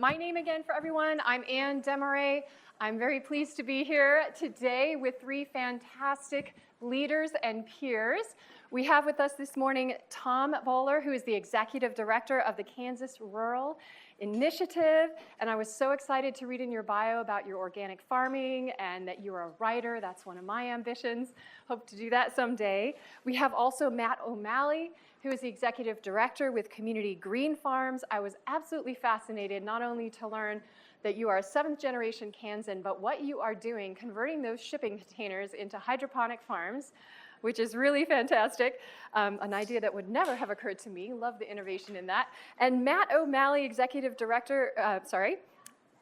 My name again for everyone, I'm Anne Demarais. I'm very pleased to be here today with three fantastic leaders and peers. We have with us this morning Tom Bowler, who is the Executive Director of the Kansas Rural Initiative, and I was so excited to read in your bio about your organic farming and that you're a writer. That's one of my ambitions. Hope to do that someday. We have also Matt O'Malley, who is the Executive Director with Community Green Farms. I was absolutely fascinated not only to learn that you are a seventh-generation Kansan, but what you are doing, converting those shipping containers into hydroponic farms, which is really fantastic. An idea that would never have occurred to me. Love the innovation in that. And Matt O'Malley, Executive Director,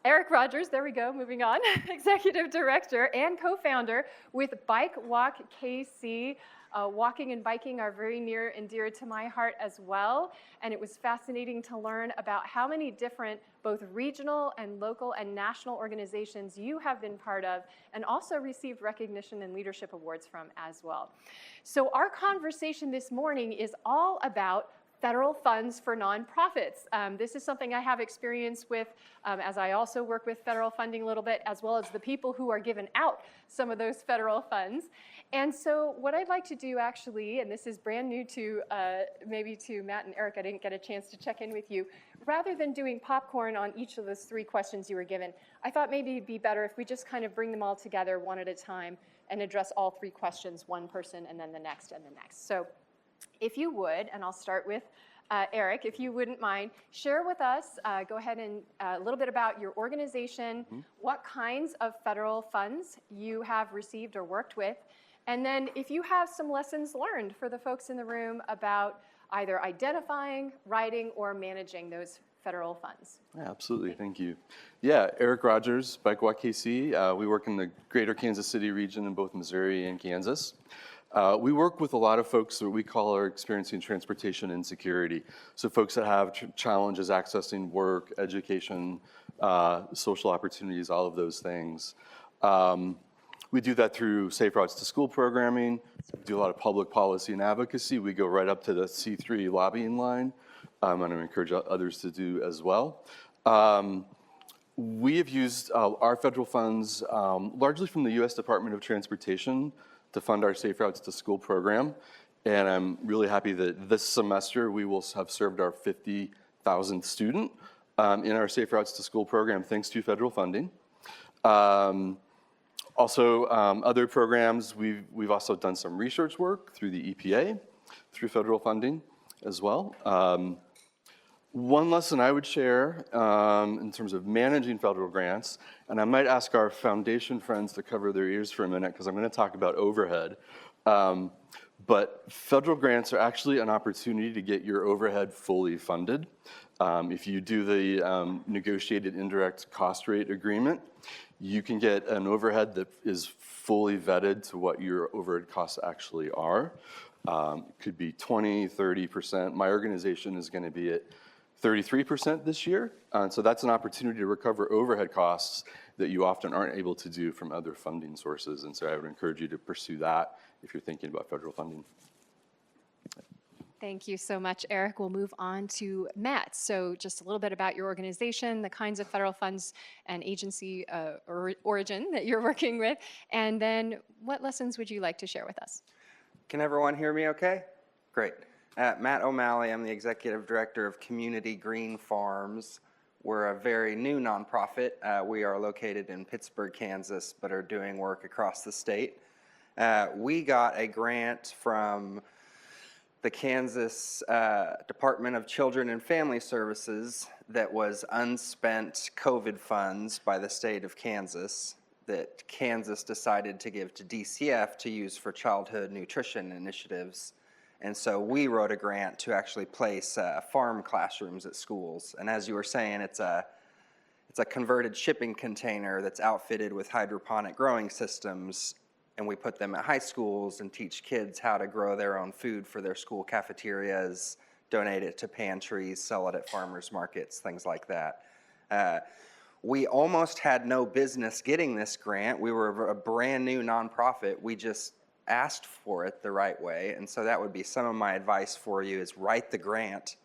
Eric Rogers, there we go, moving on, Executive Director and co-founder with BikeWalkKC. Walking and biking are very near and dear to my heart as well, and it was fascinating to learn about how many different both regional and local and national organizations you have been part of and also received recognition and leadership awards from as well. So our conversation this morning is all about federal funds for nonprofits. This is something I have experience with as I also work with federal funding a little bit, as well as the people who are given out some of those federal funds. And so what I'd like to do actually, and this is brand new to maybe to Matt and Eric, I didn't get a chance to check in with you, rather than doing popcorn on each of those three questions you were given, I thought maybe it'd be better if we just kind of bring them all together one at a time and address all three questions, one person and then the next and the next. So if you would, and I'll start with Eric, if you wouldn't mind, share with us, go ahead and a little bit about your organization, what kinds of federal funds you have received or worked with, and then if you have some lessons learned for the folks in the room about either identifying, writing, or managing those federal funds. Yeah, absolutely, thank you. Yeah, Eric Rogers, BikeWalkKC. We work in the greater Kansas City region in both Missouri and Kansas. We work with a lot of folks that we call are experiencing transportation insecurity. So folks that have challenges accessing work, education, social opportunities, all of those things. We do that through Safe Routes to School programming. We do a lot of public policy and advocacy. We go right up to the C3 lobbying line, and I encourage others to do as well. We have used our federal funds largely from the U.S. Department of Transportation to fund our Safe Routes to School program. And I'm really happy that this semester we will have served our 50,000th student in our Safe Routes to School program thanks to federal funding. Also, other programs, we've also done some research work through the EPA, through federal funding as well. One lesson I would share in terms of managing federal grants, and I might ask our foundation friends to cover their ears for a minute because I'm going to talk about overhead. But federal grants are actually an opportunity to get your overhead fully funded. If you do the negotiated indirect cost rate agreement, you can get an overhead that is fully vetted to what your overhead costs actually are. It could be 20, 30%. My organization is going to be at 33% this year. So that's an opportunity to recover overhead costs that you often aren't able to do from other funding sources. And so I would encourage you to pursue that if you're thinking about federal funding. Thank you so much, Eric. We'll move on to Matt. So just a little bit about your organization, the kinds of federal funds and agency origin that you're working with, and then what lessons would you like to share with us? Can everyone hear me okay? Great. Matt O'Malley, I'm the Executive Director of Community Green Farms. We're a very new nonprofit. We are located in Pittsburgh, Kansas, but are doing work across the state. We got a grant from the Kansas Department of Children and Family Services that was unspent COVID funds by the state of Kansas that Kansas decided to give to DCF to use for childhood nutrition initiatives. And so we wrote a grant to actually place farm classrooms at schools. And as you were saying, it's a converted shipping container that's outfitted with hydroponic growing systems. And we put them at high schools and teach kids how to grow their own food for their school cafeterias, donate it to pantries, sell it at farmers markets, things like that. We almost had no business getting this grant. We were a brand new nonprofit. We just asked for it the right way. And so that would be some of my advice for you is write the grant.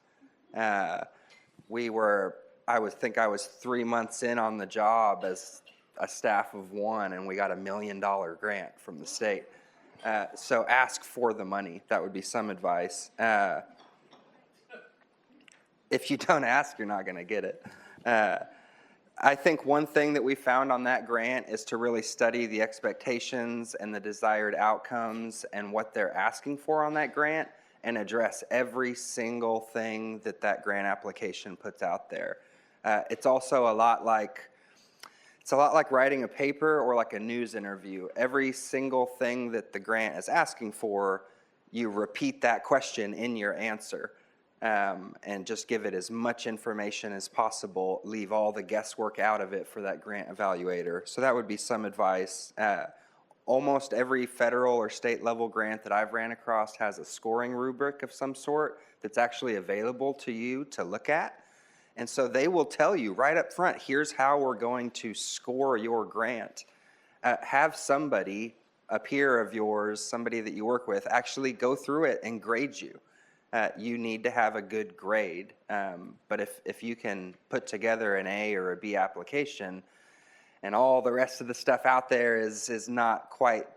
We were I was 3 months in on the job as a staff of one, and we got $1 million grant from the state. So ask for the money. That would be some advice. If you don't ask, you're not going to get it. I think one thing that we found on that grant is to really study the expectations and the desired outcomes and what they're asking for on that grant, and address every single thing that that grant application puts out there. It's also a lot like writing a paper or like a news interview. Every single thing that the grant is asking for, you repeat that question in your answer, and just give it as much information as possible. Leave all the guesswork out of it for that grant evaluator. So that would be some advice. Almost every federal or state level grant that I've ran across has a scoring rubric of some sort that's actually available to you to look at. And so they will tell you right up front, here's how we're going to score your grant. Have somebody, a peer of yours, somebody that you work with, actually go through it and grade you. You need to have a good grade. But if you can put together an A or a B application, and all the rest of the stuff out there is not quite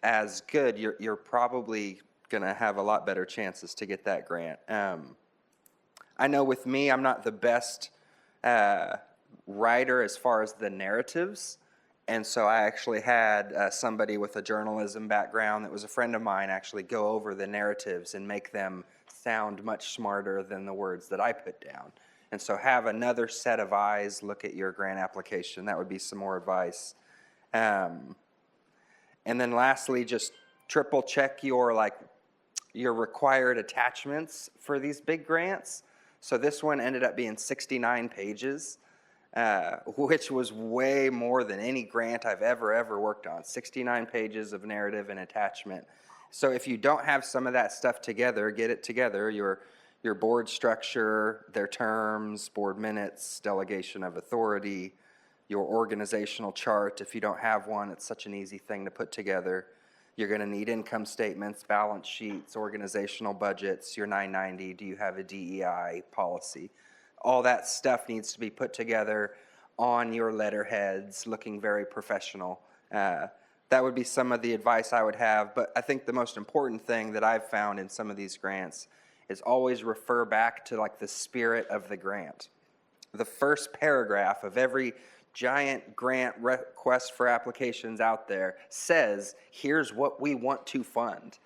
as good, you're probably going to have a lot better chances to get that grant. I know with me, I'm not the best writer as far as the narratives, and so I actually had somebody with a journalism background that was a friend of mine actually go over the narratives and make them sound much smarter than the words that I put down. And so have another set of eyes look at your grant application. That would be some more advice. And then lastly, just triple check your required attachments for these big grants. So this one ended up being 69 pages, which was way more than any grant I've ever worked on. 69 pages of narrative and attachment. So if you don't have some of that stuff together, get it together. Your board structure, their terms, board minutes, delegation of authority, your organizational chart. If you don't have one, it's such an easy thing to put together. You're going to need income statements, balance sheets, organizational budgets, your 990. Do you have a DEI policy? All that stuff needs to be put together on your letterheads, looking very professional. That would be some of the advice I would have. But I think the most important thing that I've found in some of these grants is always refer back to like the spirit of the grant. The first paragraph of every giant grant request for applications out there says, here's what we want to fund.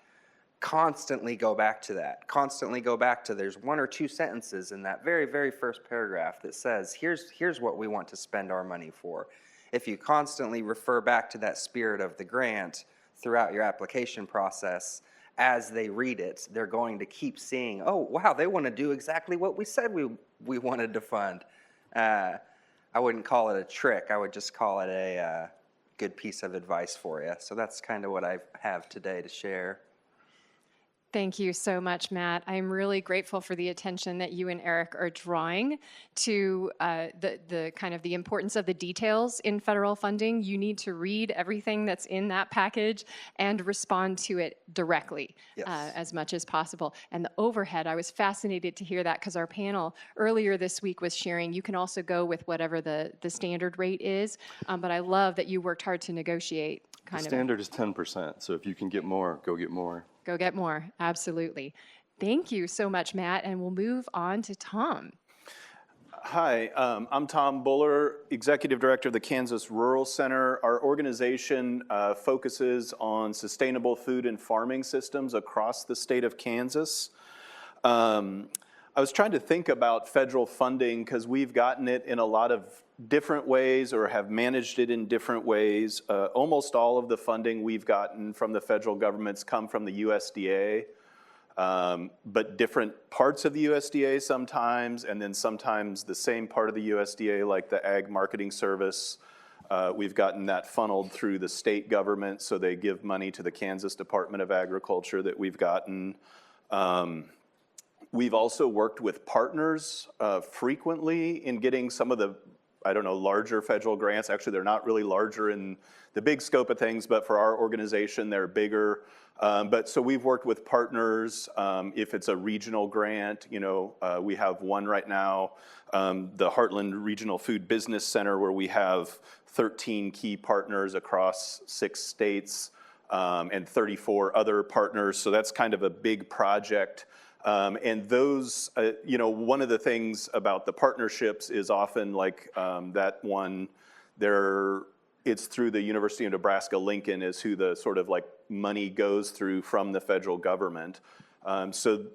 Constantly go back to that. Constantly go back to, there's one or two sentences in that very, very first paragraph that says, here's what we want to spend our money for. If you constantly refer back to that spirit of the grant throughout your application process, as they read it, they're going to keep seeing, oh, wow, they want to do exactly what we said we wanted to fund. I wouldn't call it a trick. I would just call it a good piece of advice for you. So that's kind of what I have today to share. Thank you so much, Matt. I'm really grateful for the attention that you and Eric are drawing to the kind of the importance of the details in federal funding. You need to read everything that's in that package and respond to it directly. Yes. As much as possible. And the overhead, I was fascinated to hear that because our panel earlier this week was sharing you can also go with whatever the standard rate is, but I love that you worked hard to negotiate. The standard is 10%, so if you can get more, go get more. Go get more, absolutely. Thank you so much, Matt, and we'll move on to Tom. Hi, I'm Tom Buller, Executive Director of the Kansas Rural Center. Our organization focuses on sustainable food and farming systems across the state of Kansas. I was trying to think about federal funding because we've gotten it in a lot of different ways or have managed it in different ways. Almost all of the funding we've gotten from the federal government's come from the USDA, but different parts of the USDA sometimes, and then sometimes the same part of the USDA, like the Ag Marketing Service. We've gotten that funneled through the state government, so they give money to the Kansas Department of Agriculture that we've gotten. We've also worked with partners frequently in getting some of the I don't know, larger federal grants. Actually, they're not really larger in the big scope of things, but for our organization, they're bigger. But so we've worked with partners. If it's a regional grant, we have one right now, the Heartland Regional Food Business Center, where we have 13 key partners across 6 states and 34 other partners. So that's kind of a big project. And those, one of the things about the partnerships is often like that one, it's through the University of Nebraska-Lincoln is who the sort of like money goes through from the federal government. So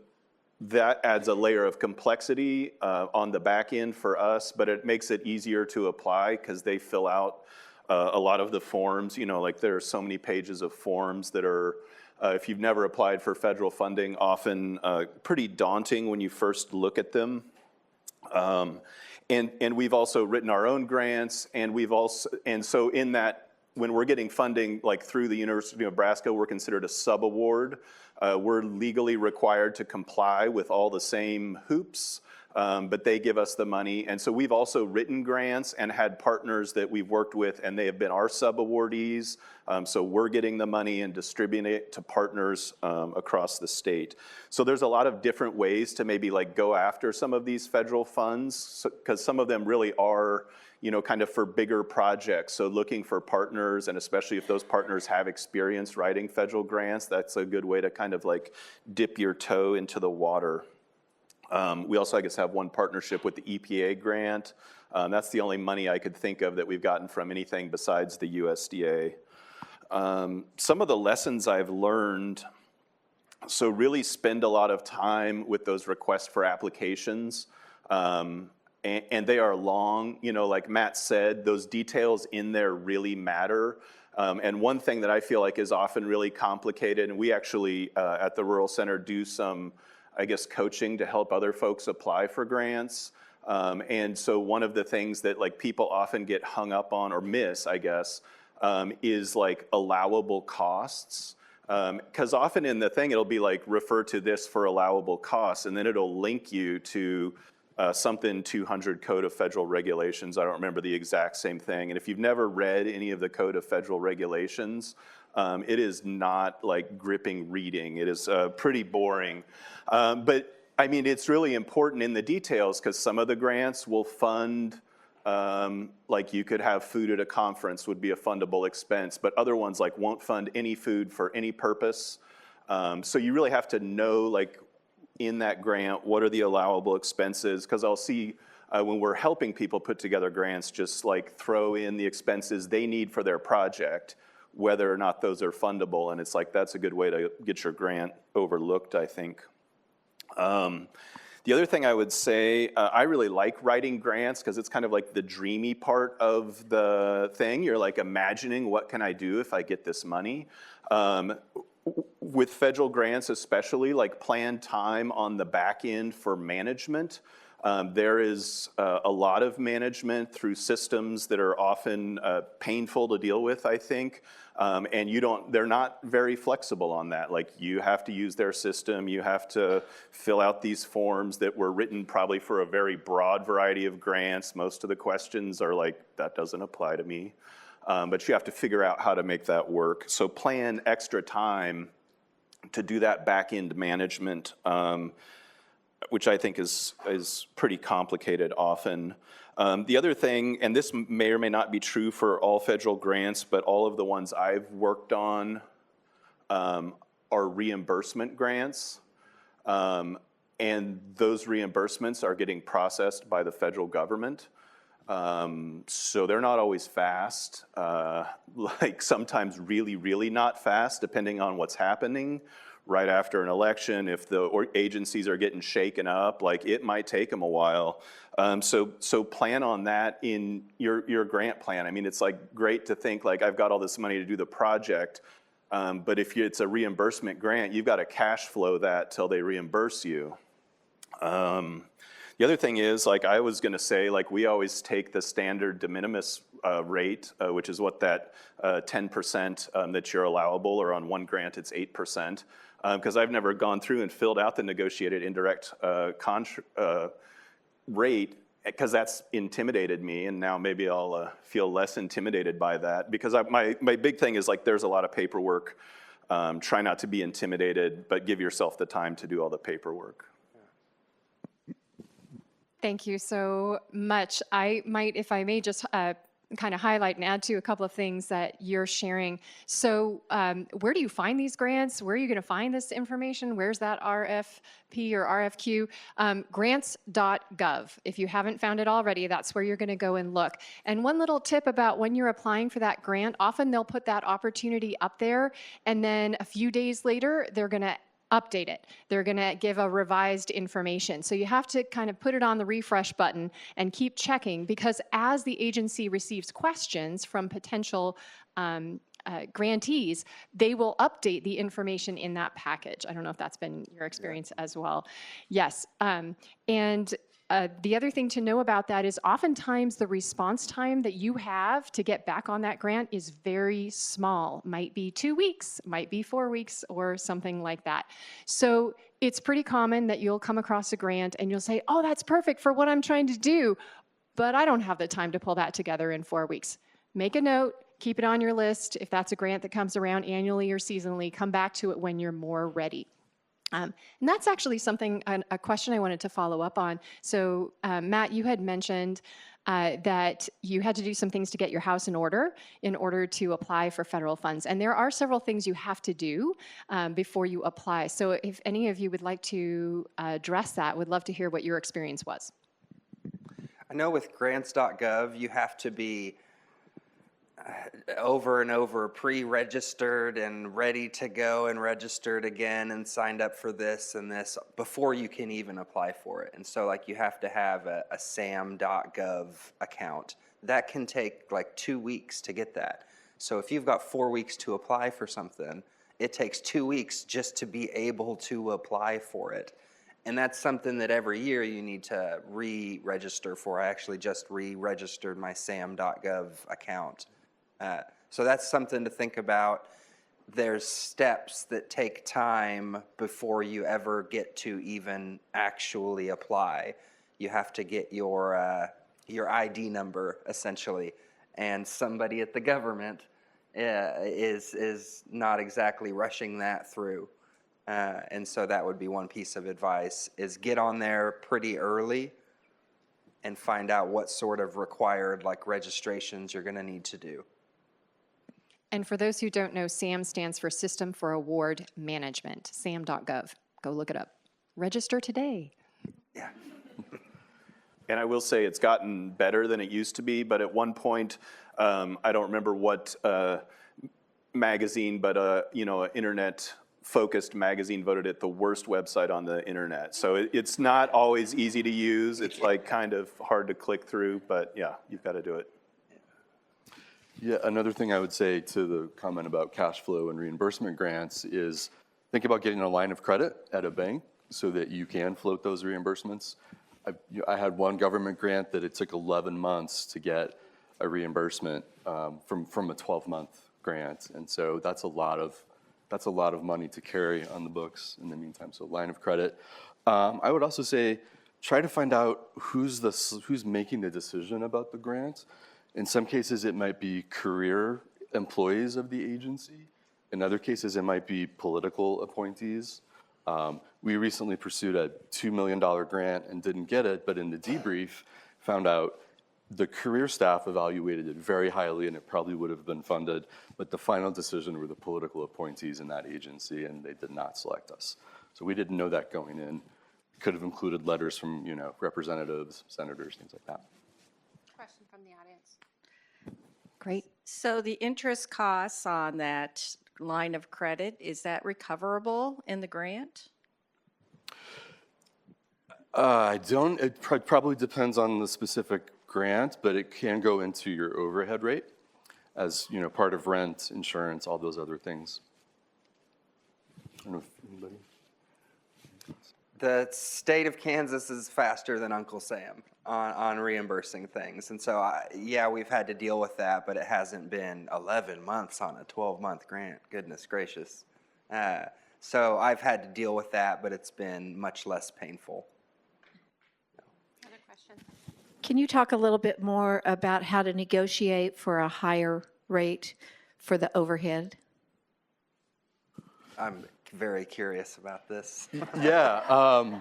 that adds a layer of complexity on the back end for us, but it makes it easier to apply because they fill out a lot of the forms. Like there are so many pages of forms that are, if you've never applied for federal funding, often pretty daunting when you first look at them. And we've also written our own grants, and so in that, when we're getting funding like through the University of Nebraska, we're considered a sub-award. We're legally required to comply with all the same hoops, but they give us the money. And so we've also written grants and had partners that we've worked with, and they have been our sub-awardees. So we're getting the money and distributing it to partners across the state. So there's a lot of different ways to maybe like go after some of these federal funds, because some of them really are, kind of for bigger projects. So looking for partners, and especially if those partners have experience writing federal grants, that's a good way to kind of like dip your toe into the water. We also, I guess, have one partnership with the EPA grant. That's the only money I could think of that we've gotten from anything besides the USDA. Some of the lessons I've learned, so really spend a lot of time with those requests for applications. And they are long, like Matt said, those details in there really matter. And one thing that I feel like is often really complicated, and we actually at the Rural Center do some, I guess, coaching to help other folks apply for grants. And so one of the things that like people often get hung up on or miss, I guess, is like allowable costs. Because often in the thing, it'll be like, refer to this for allowable costs, and then it'll link you to something 200 Code of Federal Regulations. I don't remember the exact same thing. And if you've never read any of the Code of Federal Regulations, it is not like gripping reading. It is pretty boring. But I mean, it's really important in the details, because some of the grants will fund, like you could have food at a conference would be a fundable expense, but other ones like won't fund any food for any purpose. So you really have to know, like, in that grant, what are the allowable expenses? Because I'll see when we're helping people put together grants, just like throw in the expenses they need for their project, whether or not those are fundable. And it's like, that's a good way to get your grant overlooked, I think. The other thing I would say, I really like writing grants because it's kind of like the dreamy part of the thing. You're like imagining, what can I do if I get this money? With federal grants especially, like plan time on the back end for management. There is a lot of management through systems that are often painful to deal with, I think. And they're not very flexible on that. Like, you have to use their system, you have to fill out these forms that were written probably for a very broad variety of grants. Most of the questions are like, that doesn't apply to me. But you have to figure out how to make that work. So plan extra time to do that back-end management, which I think is pretty complicated often. The other thing, and this may or may not be true for all federal grants, but all of the ones I've worked on are reimbursement grants. And those reimbursements are getting processed by the federal government. So they're not always fast, like sometimes really, really not fast, depending on what's happening right after an election. If the agencies are getting shaken up, like it might take them a while. So plan on that in your grant plan. I mean, it's like great to think like, I've got all this money to do the project, but if it's a reimbursement grant, you've got to cash flow that till they reimburse you. The other thing is, like I was going to say, like we always take the standard de minimis rate, which is what that 10% that you're allowable, or on one grant it's 8%, because I've never gone through and filled out the negotiated indirect rate because that's intimidated me, and now maybe I'll feel less intimidated by that, because my big thing is like there's a lot of paperwork. Try not to be intimidated, but give yourself the time to do all the paperwork. Thank you so much. I might, if I may, just kind of highlight and add to a couple of things that you're sharing. So where do you find these grants? Where are you going to find this information? Where's that RFP or RFQ? Grants.gov. If you haven't found it already, that's where you're going to go and look. And one little tip about when you're applying for that grant, often they'll put that opportunity up there, and then a few days later, they're going to update it. They're going to give a revised information. So you have to kind of put it on the refresh button and keep checking, because as the agency receives questions from potential grantees, they will update the information in that package. I don't know if that's been your experience as well. Yes. The other thing to know about that is oftentimes the response time that you have to get back on that grant is very small. Might be 2 weeks, might be 4 weeks, or something like that. So it's pretty common that you'll come across a grant and you'll say, oh, that's perfect for what I'm trying to do, but I don't have the time to pull that together in 4 weeks. Make a note, keep it on your list. If that's a grant that comes around annually or seasonally, come back to it when you're more ready. And that's actually something, a question I wanted to follow up on. So Matt, you had mentioned that you had to do some things to get your house in order to apply for federal funds. And there are several things you have to do before you apply. So if any of you would like to address that, would love to hear what your experience was. I know with grants.gov, you have to be over and over pre-registered and ready to go and registered again and signed up for this and this before you can even apply for it. And so like you have to have a sam.gov account. That can take like 2 weeks to get that. So if you've got 4 weeks to apply for something, it takes 2 weeks just to be able to apply for it. And that's something that every year you need to re-register for. I actually just re-registered my sam.gov account. So that's something to think about. There's steps that take time before you ever get to even actually apply. You have to get your ID number, essentially, and somebody at the government is not exactly rushing that through. And so that would be one piece of advice, is get on there pretty early and find out what sort of required like registrations you're going to need to do. And for those who don't know, SAM stands for System for Award Management, sam.gov. Go look it up. Register today. Yeah. And I will say it's gotten better than it used to be, but at one point, I don't remember what magazine, but an internet-focused magazine voted it the worst website on the internet. So it's not always easy to use. It's like kind of hard to click through, but yeah, you've got to do it. Yeah, another thing I would say to the comment about cash flow and reimbursement grants is think about getting a line of credit at a bank so that you can float those reimbursements. I had one government grant that it took 11 months to get a reimbursement from a 12-month grant, and so that's a lot of money to carry on the books in the meantime. So line of credit. I would also say try to find out who's making the decision about the grant. In some cases, it might be career employees of the agency. In other cases, it might be political appointees. We recently pursued a $2 million grant and didn't get it, but in the debrief, found out the career staff evaluated it very highly and it probably would have been funded, but the final decision were the political appointees in that agency and they did not select us. So we didn't know that going in. Could have included letters from representatives, senators, things like that. Question from the audience. Great. So the interest costs on that line of credit, is that recoverable in the grant? It probably depends on the specific grant, but it can go into your overhead rate as part of rent, insurance, all those other things. I don't know if anybody. The state of Kansas is faster than Uncle Sam on reimbursing things. And so, we've had to deal with that, but it hasn't been 11 months on a 12-month grant. Goodness gracious. So I've had to deal with that, but it's been much less painful. Another question. Can you talk a little bit more about how to negotiate for a higher rate for the overhead? I'm very curious about this. Yeah.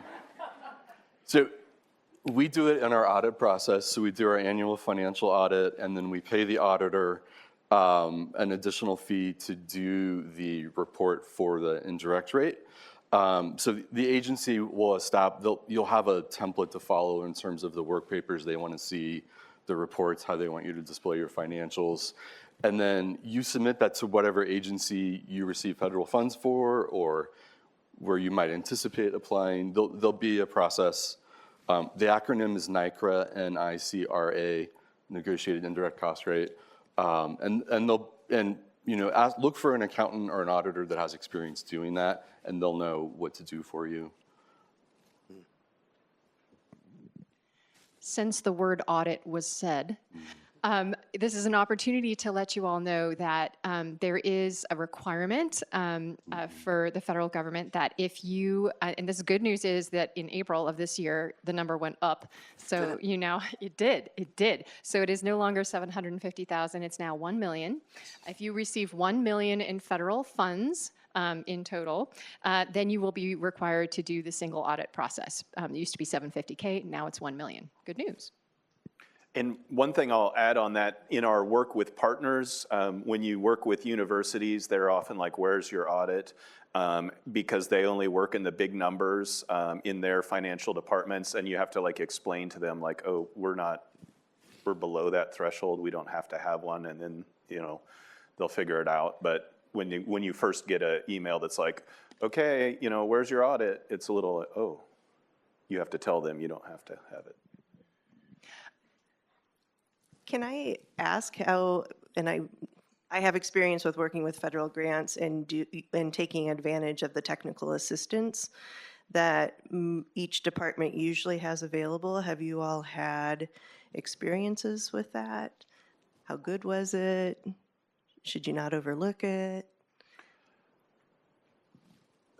So we do it in our audit process. So we do our annual financial audit, and then we pay the auditor an additional fee to do the report for the indirect rate. So the agency will you'll have a template to follow in terms of the work papers they want to see, the reports, how they want you to display your financials. And then you submit that to whatever agency you receive federal funds for, or where you might anticipate applying. There'll be a process. The acronym is NICRA, N-I-C-R-A, Negotiated Indirect Cost Rate. Look for an accountant or an auditor that has experience doing that, and they'll know what to do for you. Since the word audit was said, this is an opportunity to let you all know that there is a requirement for the federal government that if you, and this good news is that in April of this year, the number went up. So it did. So it is no longer 750,000, it's now 1 million. If you receive 1 million in federal funds, in total, then you will be required to do the single audit process. It used to be 750K, now it's 1 million. Good news. And one thing I'll add on that, in our work with partners, when you work with universities, they're often like, where's your audit? Because they only work in the big numbers in their financial departments, and you have to like explain to them like, oh, we're below that threshold, we don't have to have one, and then they'll figure it out. But when you first get an email that's like, okay, where's your audit? It's a little, oh, you have to tell them you don't have to have it. Can I ask how, and I have experience with working with federal grants and taking advantage of the technical assistance that each department usually has available. Have you all had experiences with that? How good was it? Should you not overlook it?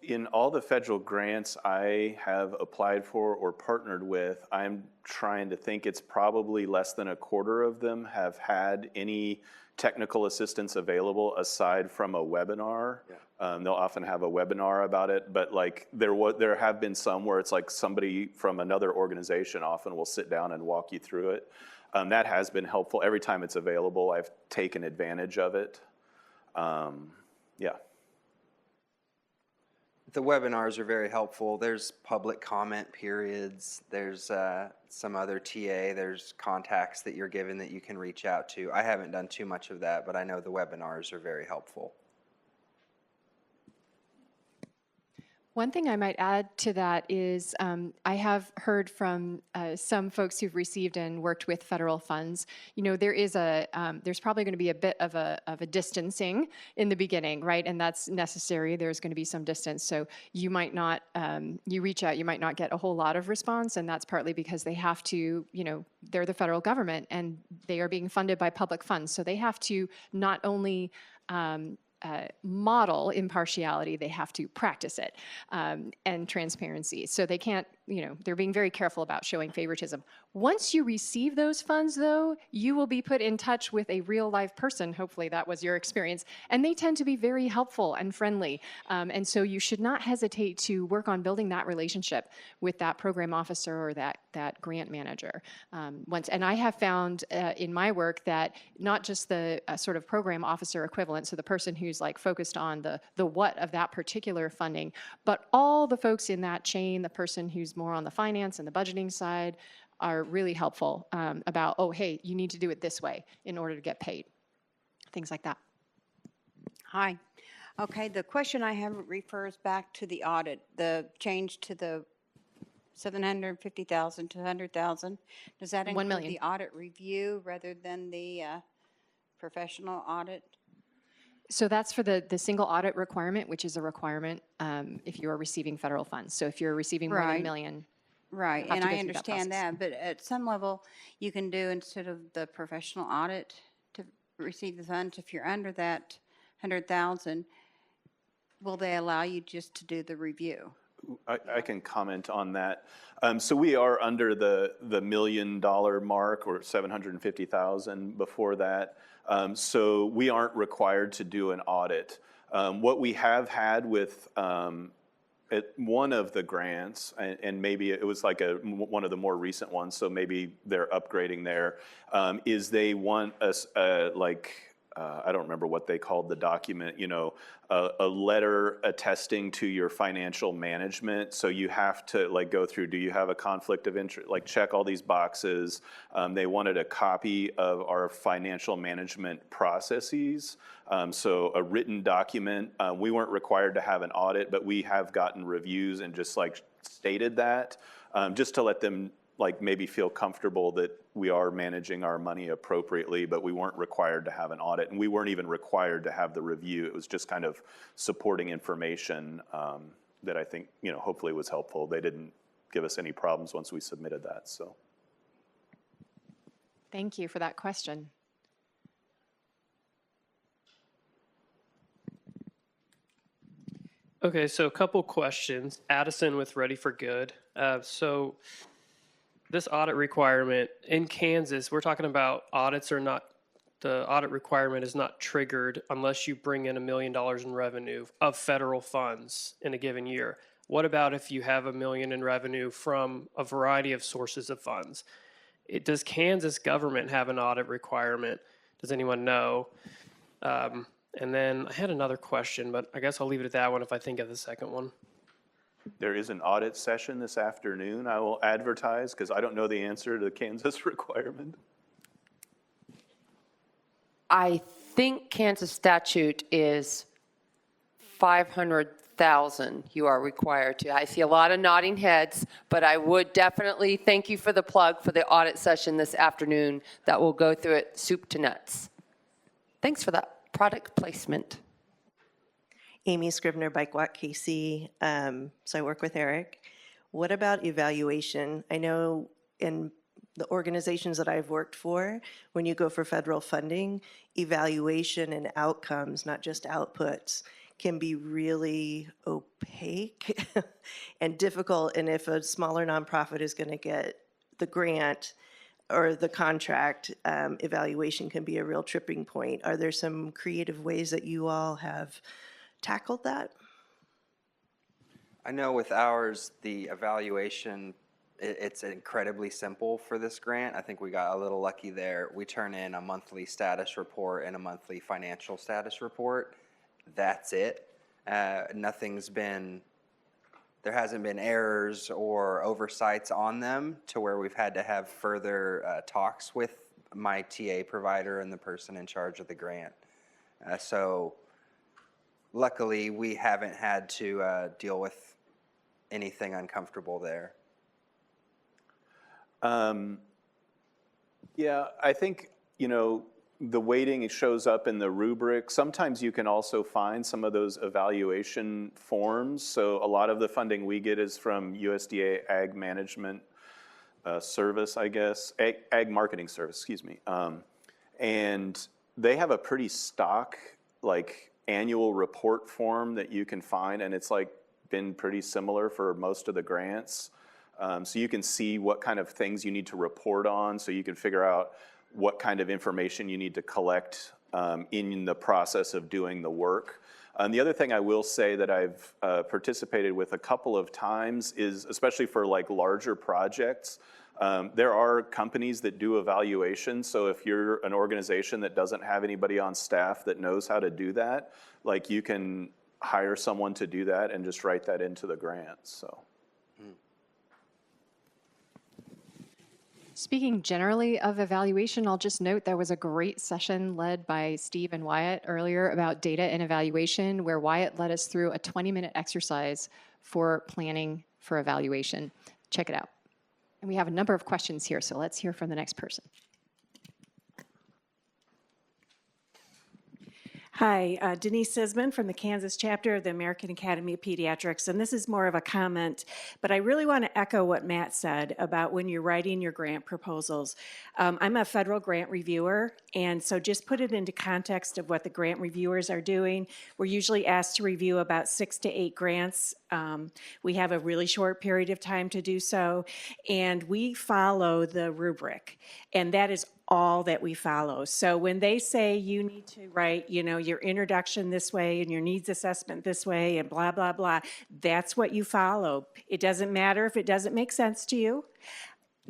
In all the federal grants I have applied for or partnered with, I'm trying to think it's probably less than a quarter of them have had any technical assistance available aside from a webinar. Yeah. They'll often have a webinar about it, but like there have been some where it's like somebody from another organization often will sit down and walk you through it. That has been helpful. Every time it's available, I've taken advantage of it. Yeah. The webinars are very helpful. There's public comment periods. There's some other TA. There's contacts that you're given that you can reach out to. I haven't done too much of that, but I know the webinars are very helpful. One thing I might add to that is I have heard from some folks who've received and worked with federal funds. There's probably going to be a bit of a distancing in the beginning, right? And that's necessary. There's going to be some distance. So you might not, you reach out, you might not get a whole lot of response, and that's partly because they have to, they're the federal government and they are being funded by public funds. So they have to not only model impartiality, they have to practice it and transparency. So they can't, they're being very careful about showing favoritism. Once you receive those funds, though, you will be put in touch with a real live person. Hopefully that was your experience. And they tend to be very helpful and friendly. And so you should not hesitate to work on building that relationship with that program officer or that grant manager. And I have found in my work that not just the sort of program officer equivalent, so the person who's like focused on the what of that particular funding, but all the folks in that chain, the person who's more on the finance and the budgeting side, are really helpful about, oh, hey, you need to do it this way in order to get paid. Things like that. Hi. Okay, the question I have refers back to the audit, the change to the 750,000 to 100,000. Does that 1 include million. the audit review rather than the professional audit? So that's for the single audit requirement, which is a requirement if you are receiving federal funds. So if you're receiving more than Right. $1 million. Right, have and to go I through that understand process. that, but at some level, you can do instead of the professional audit to receive the funds, if you're under that 100,000, will they allow you just to do the review? I can comment on that. So we are under the $1 million mark, or 750,000 before that. So we aren't required to do an audit. What we have had with at one of the grants, and maybe it was like one of the more recent ones, so maybe they're upgrading there, is they want us I don't remember what they called the document, a letter attesting to your financial management. So you have to go through, do you have a conflict of interest, check all these boxes. They wanted a copy of our financial management processes. So a written document. We weren't required to have an audit, but we have gotten reviews and just stated that, just to let them maybe feel comfortable that we are managing our money appropriately, but we weren't required to have an audit, and we weren't even required to have the review. It was just kind of supporting information that I think, hopefully was helpful. They didn't give us any problems once we submitted that, so. Thank you for that question. Okay, so a couple questions. Addison with Ready for Good. So this audit requirement in Kansas, we're talking about audits are not, the audit requirement is not triggered unless you bring in $1 million in revenue of federal funds in a given year. What about if you have $1 million in revenue from a variety of sources of funds? Does Kansas government have an audit requirement? Does anyone know? And then I had another question, but I guess I'll leave it at that one if I think of the second one. There is an audit session this afternoon. I will advertise because I don't know the answer to the Kansas requirement. I think Kansas statute is 500,000 you are required to. I see a lot of nodding heads, but I would definitely thank you for the plug for the audit session this afternoon that will go through it soup to nuts. Thanks for that product placement. Amy Scribner, BikeWalkKC. So I work with Eric. What about evaluation? I know in the organizations that I've worked for, when you go for federal funding, evaluation and outcomes, not just outputs, can be really opaque and difficult. And if a smaller nonprofit is going to get the grant or the contract, evaluation can be a real tripping point. Are there some creative ways that you all have tackled that? I know with ours, the evaluation, it's incredibly simple for this grant. I think we got a little lucky there. We turn in a monthly status report and a monthly financial status report. That's it. There hasn't been errors or oversights on them to where we've had to have further talks with my TA provider and the person in charge of the grant. So luckily, we haven't had to deal with anything uncomfortable there. Yeah, I think, the weighting shows up in the rubric. Sometimes you can also find some of those evaluation forms. So a lot of the funding we get is from USDA Ag Management Service, I guess, Ag Marketing Service, excuse me. And they have a pretty stock, annual report form that you can find, and it's been pretty similar for most of the grants. So you can see what kind of things you need to report on, so you can figure out what kind of information you need to collect in the process of doing the work. The other thing I will say that I've participated with a couple of times is, especially for larger projects, there are companies that do evaluation. So if you're an organization that doesn't have anybody on staff that knows how to do that, you can hire someone to do that and just write that into the grant, so. Speaking generally of evaluation, I'll just note there was a great session led by Steve and Wyatt earlier about data and evaluation, where Wyatt led us through a 20-minute exercise for planning for evaluation. Check it out. And we have a number of questions here, so let's hear from the next person. Hi, Denise Sisman from the Kansas chapter of the American Academy of Pediatrics, and this is more of a comment, but I really want to echo what Matt said about when you're writing your grant proposals. I'm a federal grant reviewer, and so just put it into context of what the grant reviewers are doing. We're usually asked to review about 6 to 8 grants. We have a really short period of time to do so, and we follow the rubric, and that is all that we follow. So when they say you need to write, your introduction this way and your needs assessment this way and blah, blah, blah, that's what you follow. It doesn't matter if it doesn't make sense to you.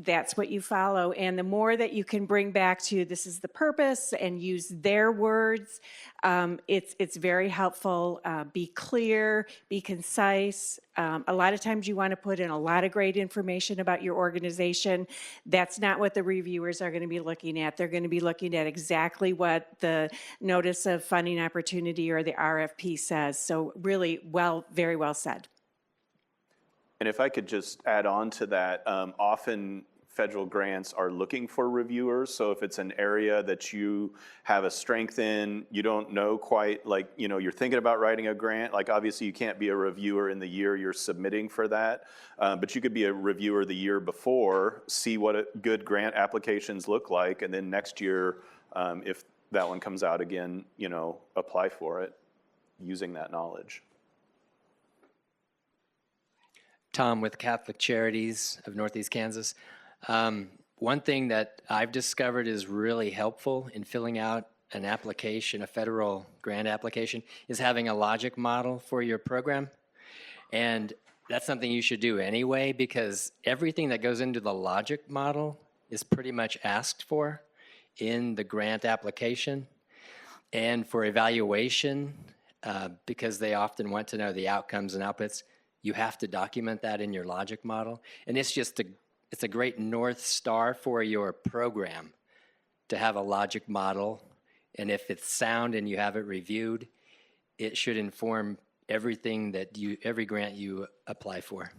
That's what you follow. And the more that you can bring back to this is the purpose and use their words, it's very helpful. Be clear, be concise. A lot of times you want to put in a lot of great information about your organization. That's not what the reviewers are going to be looking at. They're going to be looking at exactly what the notice of funding opportunity or the RFP says. So really very well said. And if I could just add on to that, often federal grants are looking for reviewers. So if it's an area that you have a strength in, you don't know quite, you're thinking about writing a grant, obviously you can't be a reviewer in the year you're submitting for that, but you could be a reviewer the year before, see what good grant applications look like, and then next year, if that one comes out again, apply for it using that knowledge. Tom with Catholic Charities of Northeast Kansas. One thing that I've discovered is really helpful in filling out an application, a federal grant application, is having a logic model for your program. And that's something you should do anyway, because everything that goes into the logic model is pretty much asked for in the grant application. And for evaluation, because they often want to know the outcomes and outputs, you have to document that in your logic model. And it's a great North Star for your program to have a logic model. And if it's sound and you have it reviewed, it should inform everything every grant you apply for.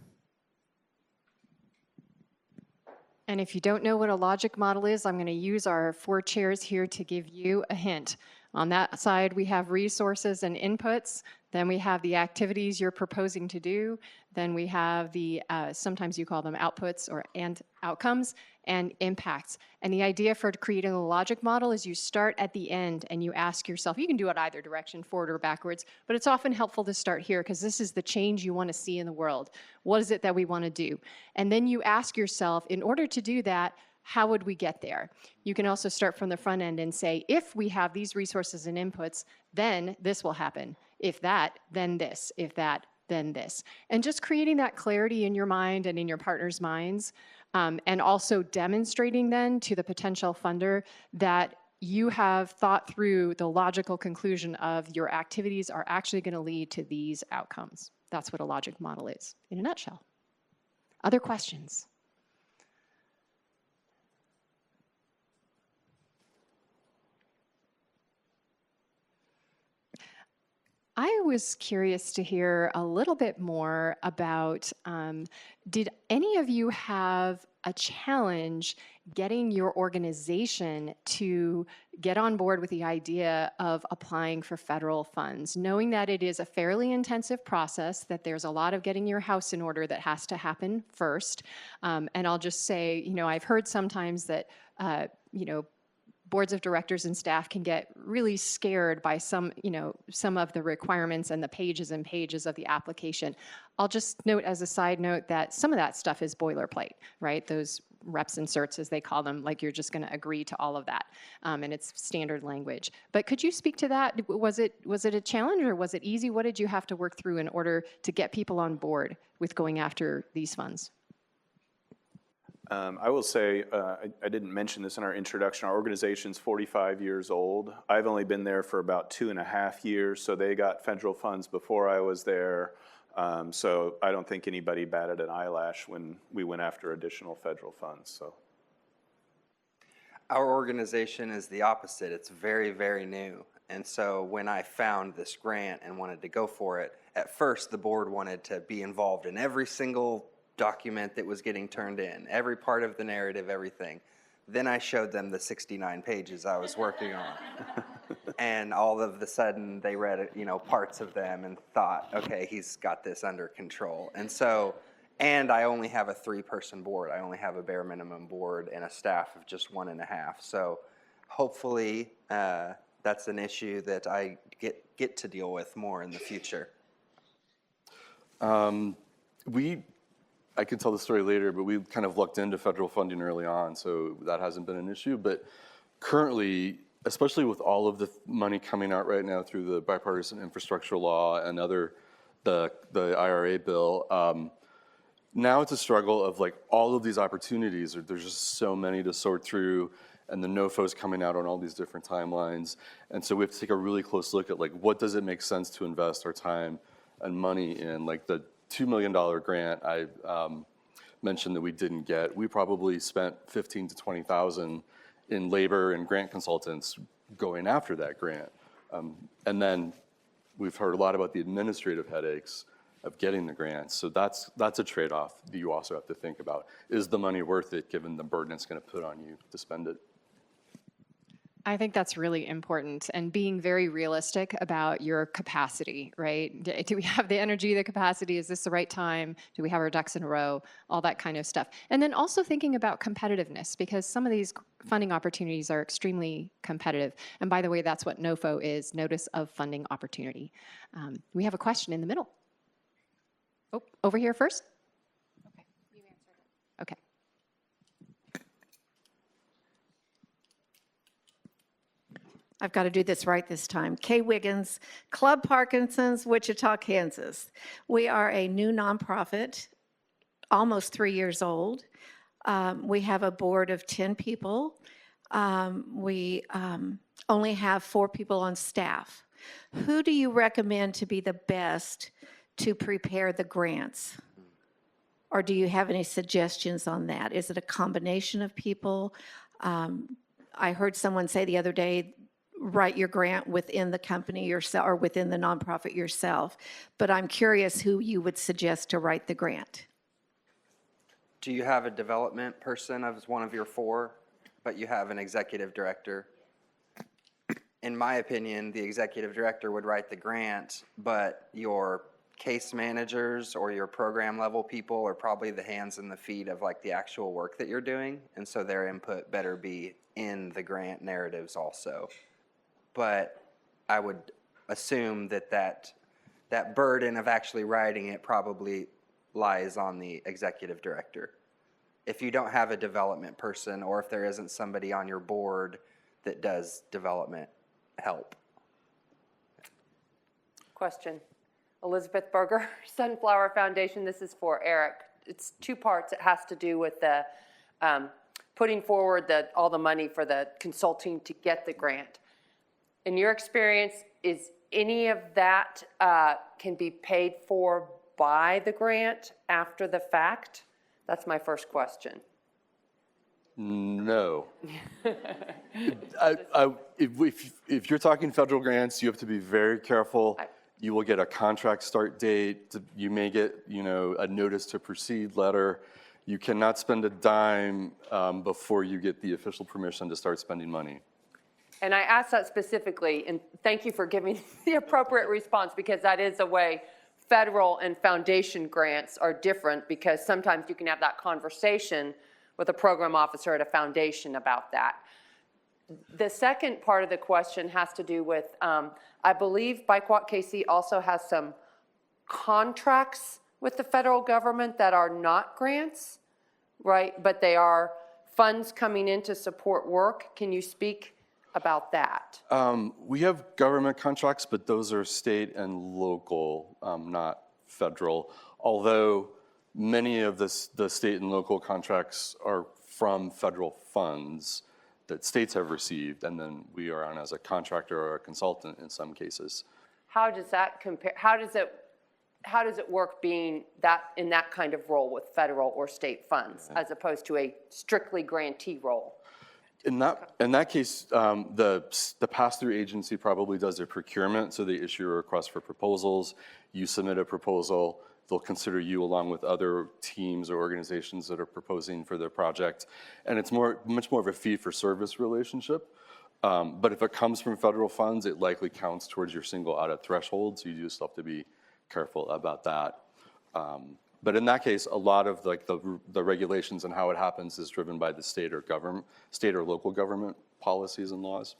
And if you don't know what a logic model is, I'm going to use our 4 chairs here to give you a hint. On that side, we have resources and inputs. Then we have the activities you're proposing to do. Then we have the, sometimes you call them outputs and outcomes and impacts. And the idea for creating a logic model is you start at the end and you ask yourself, you can do it either direction, forward or backwards, but it's often helpful to start here because this is the change you want to see in the world. What is it that we want to do? And then you ask yourself, in order to do that, how would we get there? You can also start from the front end and say, if we have these resources and inputs, then this will happen. If that, then this. If that, then this. And just creating that clarity in your mind and in your partner's minds, and also demonstrating then to the potential funder that you have thought through the logical conclusion of your activities are actually going to lead to these outcomes. That's what a logic model is in a nutshell. Other questions? I was curious to hear a little bit more about, did any of you have a challenge getting your organization to get on board with the idea of applying for federal funds, knowing that it is a fairly intensive process, that there's a lot of getting your house in order that has to happen first. And I'll just say, I've heard sometimes that, boards of directors and staff can get really scared by some of the requirements and the pages and pages of the application. I'll just note as a side note that some of that stuff is boilerplate, right? Those reps and certs, as they call them, like you're just going to agree to all of that, and it's standard language. But could you speak to that? Was it a challenge or was it easy? What did you have to work through in order to get people on board with going after these funds? I will say, I didn't mention this in our introduction, our organization's 45 years old. I've only been there for about 2.5 years, so they got federal funds before I was there. So I don't think anybody batted an eyelash when we went after additional federal funds. So our organization is the opposite. It's very, very new. And so when I found this grant and wanted to go for it, at first the board wanted to be involved in every single document that was getting turned in, every part of the narrative, everything. Then I showed them the 69 pages I was working on. And all of a sudden they read, parts of them and thought, okay, he's got this under control. And I only have a 3-person board. I only have a bare minimum board and a staff of just 1.5. So hopefully that's an issue that I get to deal with more in the future. I can tell the story later, but we kind of lucked into federal funding early on, so that hasn't been an issue. But currently, especially with all of the money coming out right now through the bipartisan infrastructure law and the IRA bill, now it's a struggle of like all of these opportunities. There's just so many to sort through, and the NOFO's coming out on all these different timelines. And so we have to take a really close look at like what does it make sense to invest our time and money in. Like the $2 million grant I mentioned that we didn't get, we probably spent $15,000 to $20,000 in labor and grant consultants going after that grant. And then we've heard a lot about the administrative headaches of getting the grants. So that's a trade-off that you also have to think about. Is the money worth it given the burden it's going to put on you to spend it? I think that's really important, and being very realistic about your capacity, right? Do we have the energy, the capacity? Is this the right time? Do we have our ducks in a row? All that kind of stuff. And then also thinking about competitiveness, because some of these funding opportunities are extremely competitive. And by the way, that's what NOFO is, Notice of Funding Opportunity. We have a question in the middle. Oh, over here first? Okay, you answered it. Okay. I've got to do this right this time. Kay Wiggins, Club Parkinson's, Wichita, Kansas. We are a new nonprofit, almost 3 years old. We have a board of 10 people. We only have 4 people on staff. Who do you recommend to be the best to prepare the grants? Or do you have any suggestions on that? Is it a combination of people? I heard someone say the other day, write your grant within the company yourself or within the nonprofit yourself. But I'm curious who you would suggest to write the grant. Do you have a development person as one of your 4, but you have an executive director? In my opinion, the executive director would write the grant, but your case managers or your program level people are probably the hands and the feet of like the actual work that you're doing. And so their input better be in the grant narratives also. But I would assume that burden of actually writing it probably lies on the executive director. If you don't have a development person, or if there isn't somebody on your board that does development help. Question. Elizabeth Berger, Sunflower Foundation. This is for Eric. It's 2 parts. It has to do with the putting forward all the money for the consulting to get the grant. In your experience, is any of that can be paid for by the grant after the fact? That's my first question. No. If you're talking federal grants, you have to be very careful. You will get a contract start date. You may get, a notice to proceed letter. You cannot spend a dime before you get the official permission to start spending money. And I asked that specifically, and thank you for giving the appropriate response, because that is a way federal and foundation grants are different, because sometimes you can have that conversation with a program officer at a foundation about that. The second part of the question has to do with, I believe BikeWalkKC also has some contracts with the federal government that are not grants, right? But they are funds coming in to support work. Can you speak about that? We have government contracts, but those are state and local, not federal. Although many of the state and local contracts are from federal funds that states have received, and then we are on as a contractor or a consultant in some cases. How does that compare? How does it work being that in that kind of role with federal or state funds, as opposed to a strictly grantee role? In that case, the pass-through agency probably does a procurement, so they issue a request for proposals. You submit a proposal. they'll consider you along with other teams or organizations that are proposing for their project. And it's much more of a fee-for-service relationship. But if it comes from federal funds, it likely counts towards your single audit threshold, so you just have to be careful about that. But in that case, a lot of like the regulations and how it happens is driven by the state or local government policies and laws.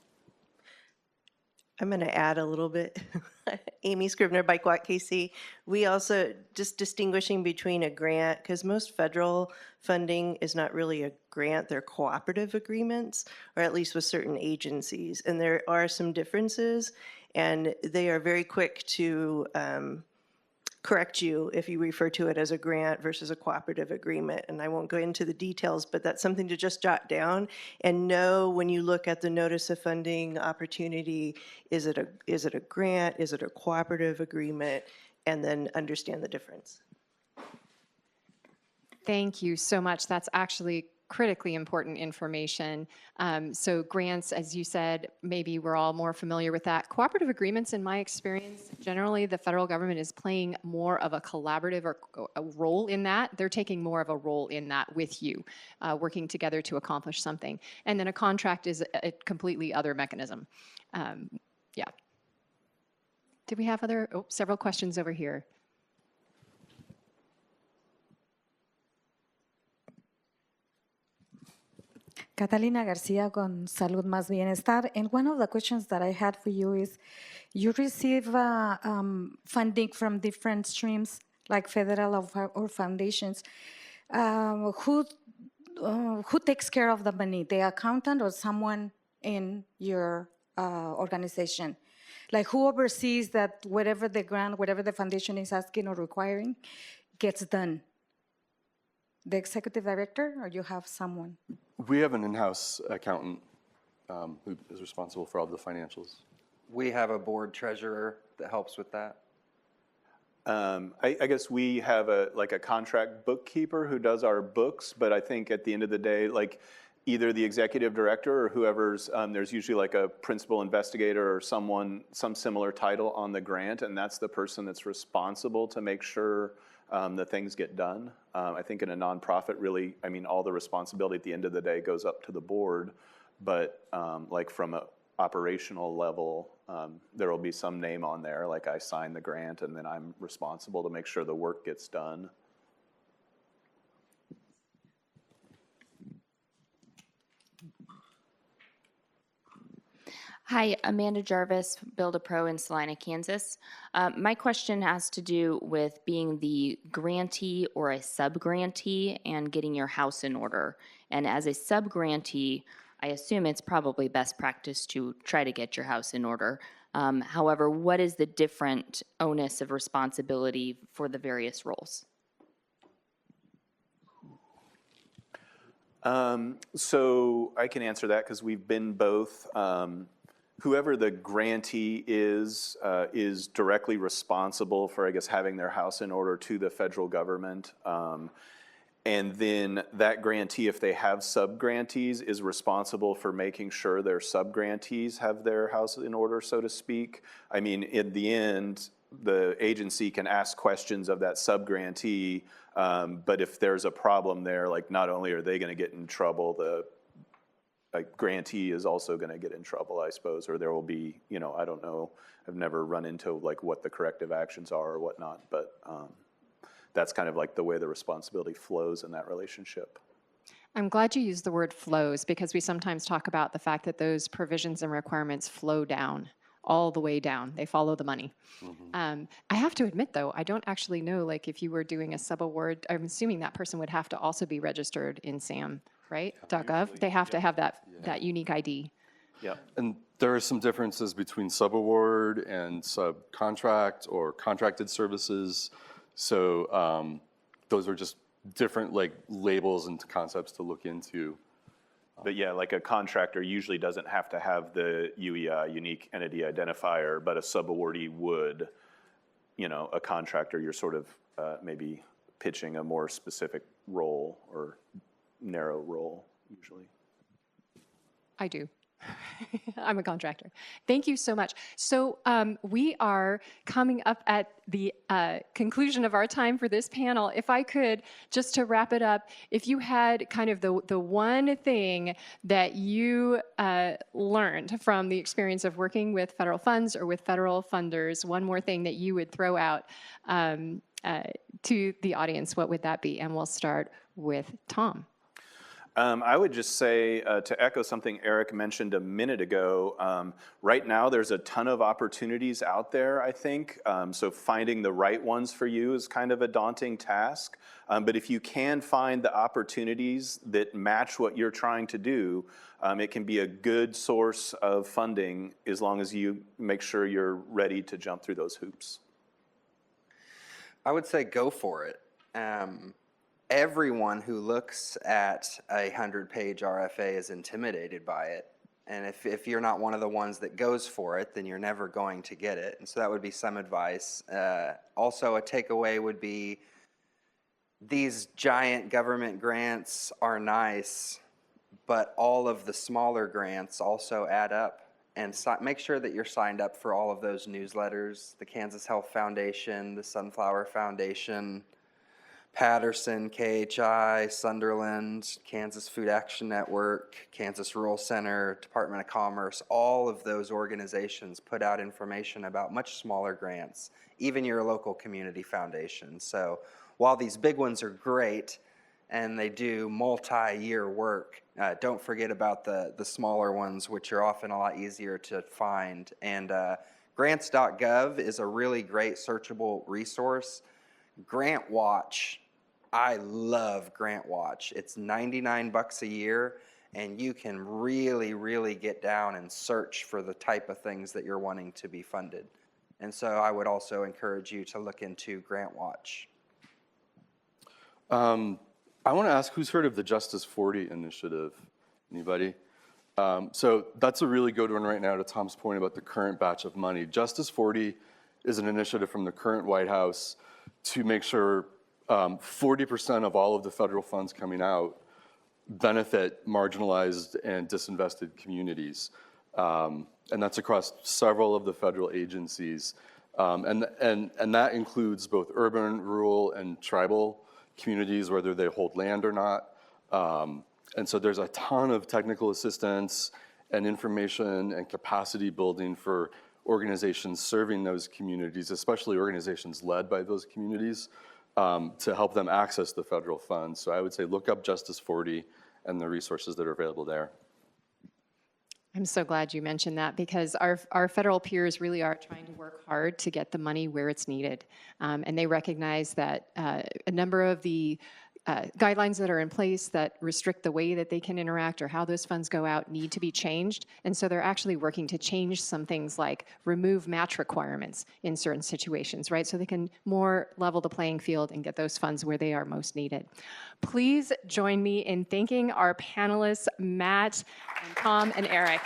I'm going to add a little bit. Amy Scribner, BikeWalkKC. We also, just distinguishing between a grant, because most federal funding is not really a grant, they're cooperative agreements, or at least with certain agencies. And there are some differences, and they are very quick to correct you if you refer to it as a grant versus a cooperative agreement. And I won't go into the details, but that's something to just jot down and know when you look at the notice of funding opportunity, is it a grant, is it a cooperative agreement, and then understand the difference. Thank you so much. That's actually critically important information. So grants, as you said, maybe we're all more familiar with that. Cooperative agreements, in my experience, generally the federal government is playing more of a collaborative or a role in that. They're taking more of a role in that with you, working together to accomplish something. And then a contract is a completely other mechanism. Yeah. Did we have several questions over here? Catalina Garcia con Salud Más Bienestar. And one of the questions that I had for you is, you receive funding from different streams, like federal or foundations. Who takes care of the money, the accountant or someone in your organization? Like, who oversees that whatever the grant, whatever the foundation is asking or requiring gets done? The executive director, or you have someone? We have an in-house accountant who is responsible for all the financials. We have a board treasurer that helps with that. I guess we have a contract bookkeeper who does our books, but I think at the end of the day, like either the executive director or whoever's, there's usually like a principal investigator or some similar title on the grant, and that's the person that's responsible to make sure that things get done. I think in a nonprofit, really, I mean, all the responsibility at the end of the day goes up to the board, but like from an operational level, there will be some name on there, like I sign the grant and then I'm responsible to make sure the work gets done. Hi, Amanda Jarvis, Build-A-Pro in Salina, Kansas. My question has to do with being the grantee or a sub-grantee and getting your house in order. And as a sub-grantee, I assume it's probably best practice to try to get your house in order. However, what is the different onus of responsibility for the various roles? So I can answer that because we've been both. Whoever the grantee is directly responsible for, I guess, having their house in order to the federal government. And then that grantee, if they have sub-grantees, is responsible for making sure their sub-grantees have their house in order, so to speak. I mean, in the end, the agency can ask questions of that sub-grantee, but if there's a problem there, like not only are they going to get in trouble, the grantee is also going to get in trouble, I suppose, or there will be, you know, I don't know, I've never run into like what the corrective actions are or whatnot, but that's kind of like the way the responsibility flows in that relationship. I'm glad you used the word flows, because we sometimes talk about the fact that those provisions and requirements flow down, all the way down. They follow the money. Mm-hmm. I have to admit, though, I don't actually know, like if you were doing a sub-award, I'm assuming that person would have to also be registered in SAM, right? .gov. They have to have that unique ID. Yeah, and there are some differences between sub-award and subcontract or contracted services. So those are just different like labels and concepts to look into. But yeah, like a contractor usually doesn't have to have the UEI, unique entity identifier, but a sub-awardee would. You know, a contractor, you're sort of maybe pitching a more specific role or narrow role usually. I do. I'm a contractor. Thank you so much. So we are coming up at the conclusion of our time for this panel. If I could, just to wrap it up, if you had kind of the one thing that you learned from the experience of working with federal funds or with federal funders, one more thing that you would throw out to the audience, what would that be? And we'll start with Tom. I would just say, to echo something Eric mentioned a minute ago, right now there's a ton of opportunities out there, I think. So finding the right ones for you is kind of a daunting task. But if you can find the opportunities that match what you're trying to do, it can be a good source of funding as long as you make sure you're ready to jump through those hoops. I would say go for it. Everyone who looks at a 100-page RFA is intimidated by it. And if you're not one of the ones that goes for it, then you're never going to get it. And so that would be some advice. Also, a takeaway would be these giant government grants are nice, but all of the smaller grants also add up. And make sure that you're signed up for all of those newsletters, the Kansas Health Foundation, the Sunflower Foundation, Patterson, KHI, Sunderland, Kansas Food Action Network, Kansas Rural Center, Department of Commerce, all of those organizations put out information about much smaller grants, even your local community foundation. So while these big ones are great and they do multi-year work, don't forget about the smaller ones, which are often a lot easier to find. And grants.gov is a really great searchable resource. Grant Watch, I love Grant Watch. It's $99 a year, and you can really, really get down and search for the type of things that you're wanting to be funded. And so I would also encourage you to look into Grant Watch. I want to ask, who's heard of the Justice 40 initiative? Anybody? So that's a really good one right now, to Tom's point about the current batch of money. Justice 40 is an initiative from the current White House to make sure 40% of all of the federal funds coming out benefit marginalized and disinvested communities. And that's across several of the federal agencies. And that includes both urban, rural, and tribal communities, whether they hold land or not. And so there's a ton of technical assistance and information and capacity building for organizations serving those communities, especially organizations led by those communities, to help them access the federal funds. So I would say look up Justice 40 and the resources that are available there. I'm so glad you mentioned that, because our federal peers really are trying to work hard to get the money where it's needed. And they recognize that a number of the guidelines that are in place that restrict the way that they can interact or how those funds go out need to be changed. And so they're actually working to change some things like remove match requirements in certain situations, right? So they can more level the playing field and get those funds where they are most needed. Please join me in thanking our panelists, Matt and Tom and Eric.